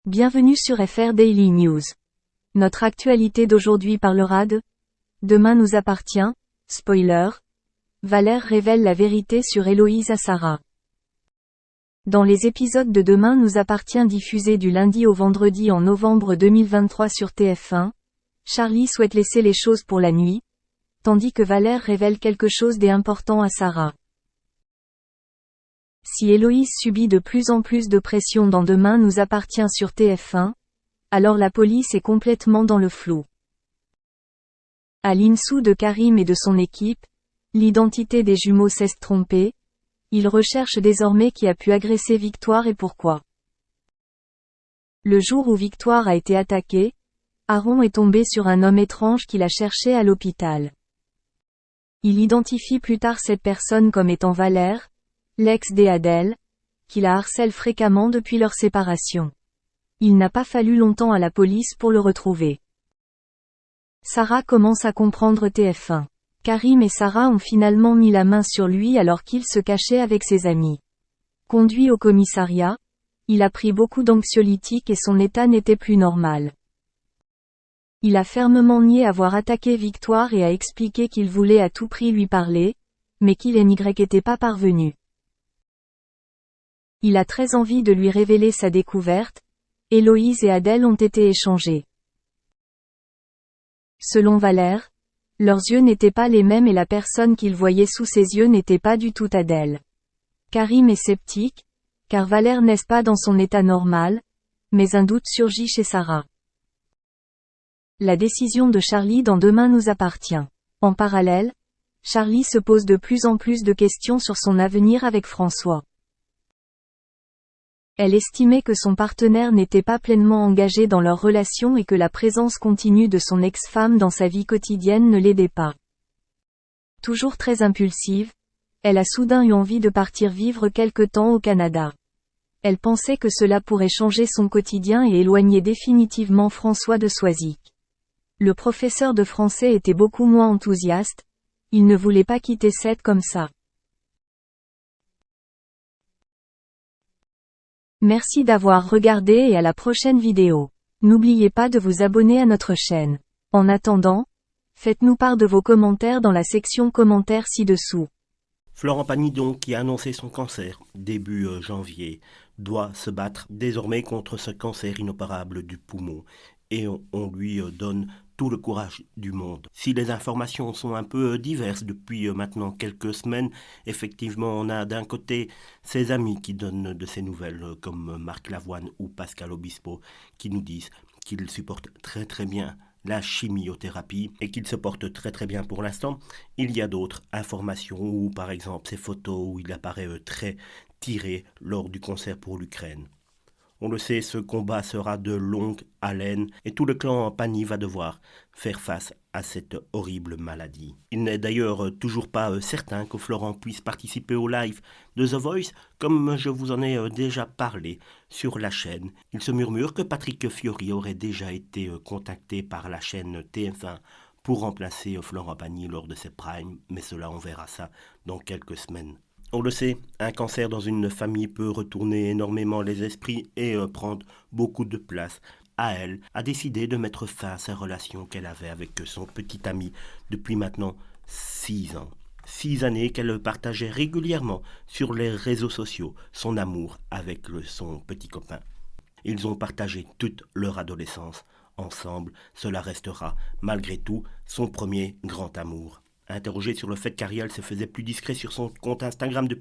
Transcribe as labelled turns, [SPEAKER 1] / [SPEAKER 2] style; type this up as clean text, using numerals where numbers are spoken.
[SPEAKER 1] Bienvenue sur FR Daily News. Notre actualité d'aujourd'hui parlera de Demain nous appartient, spoiler. Valère révèle la vérité sur Héloïse à Sarah. Dans les épisodes de Demain nous appartient diffusés du lundi au vendredi en novembre 2023 sur TF1, Charlie souhaite laisser les choses pour la nuit, tandis que Valère révèle quelque chose d'important à Sarah. Si Héloïse subit de plus en plus de pression dans Demain nous appartient sur TF1, alors la police est complètement dans le flou. À l'insu de Karim et de son équipe, l'identité des jumeaux s'estrompée, ils recherchent désormais qui a pu agresser Victoire et pourquoi. Le jour où Victoire a été attaquée, Aaron est tombé sur un homme étrange qui l'a cherché à l'hôpital. Il identifie plus tard cette personne comme étant Valère, l'ex d'Adèle, qui la harcèle fréquemment depuis leur séparation. Il n'a pas fallu longtemps à la police pour le retrouver. Sarah commence à comprendre TF1. Karim et Sarah ont finalement mis la main sur lui alors qu'il se cachait avec ses amis. Conduit au commissariat, il a pris beaucoup d'anxiolytiques et son état n'était plus normal. Il a fermement nié avoir attaqué Victoire et a expliqué qu'il voulait à tout prix lui parler, mais qu'il n'y était pas parvenu. Il a très envie de lui révéler sa découverte. Héloïse et Adèle ont été échangés. Selon Valère, leurs yeux n'étaient pas les mêmes et la personne qu'il voyait sous ses yeux n'était pas du tout Adèle. Karim est sceptique, car Valère n'est pas dans son état normal, mais un doute surgit chez Sarah. La décision de Charlie dans Demain nous appartient. En parallèle, Charlie se pose de plus en plus de questions sur son avenir avec François. Elle estimait que son partenaire n'était pas pleinement engagé dans leur relation et que la présence continue de son ex-femme dans sa vie quotidienne ne l'aidait pas. Toujours très impulsive, elle a soudain eu envie de partir vivre quelque temps au Canada. Elle pensait que cela pourrait changer son quotidien et éloigner définitivement François de Soisic. Le professeur de français était beaucoup moins enthousiaste, il ne voulait pas quitter Sète comme ça. Merci d'avoir regardé et à la prochaine vidéo. N'oubliez pas de vous abonner à notre chaîne. En attendant, faites-nous part de vos commentaires dans la section commentaires ci-dessous.
[SPEAKER 2] Florent Pagny donc, qui a annoncé son cancer début janvier, doit se battre désormais contre ce cancer inopérable du poumon. Et on lui donne tout le courage du monde. Si les informations sont un peu diverses depuis maintenant quelques semaines, effectivement on a d'un côté ses amis qui donnent de ces nouvelles comme Marc Lavoine ou Pascal Obispo qui nous disent qu'ils supportent très très bien la chimiothérapie et qu'il se porte très très bien pour l'instant. Il y a d'autres informations où par exemple ces photos où il apparaît très tiré lors du concert pour l'Ukraine. On le sait, ce combat sera de longue haleine et tout le clan Pagny va devoir faire face à cette horrible maladie. Il n'est d'ailleurs toujours pas certain que Florent puisse participer au live de The Voice, comme je vous en ai déjà parlé sur la chaîne. Il se murmure que Patrick Fiori aurait déjà été contacté par la chaîne TF1 pour remplacer Florent Pagny lors de ses primes, mais cela on verra ça dans quelques semaines. On le sait, un cancer dans une famille peut retourner énormément les esprits et prendre beaucoup de place. Elle a décidé de mettre fin à sa relation qu'elle avait avec son petit ami depuis maintenant 6 ans. 6 années qu'elle partageait régulièrement sur les réseaux sociaux son amour avec son petit copain. Ils ont partagé toute leur adolescence ensemble. Cela restera malgré tout son premier grand amour. Interrogé sur le fait qu'Ariel se faisait plus discret sur son compte Instagram depuis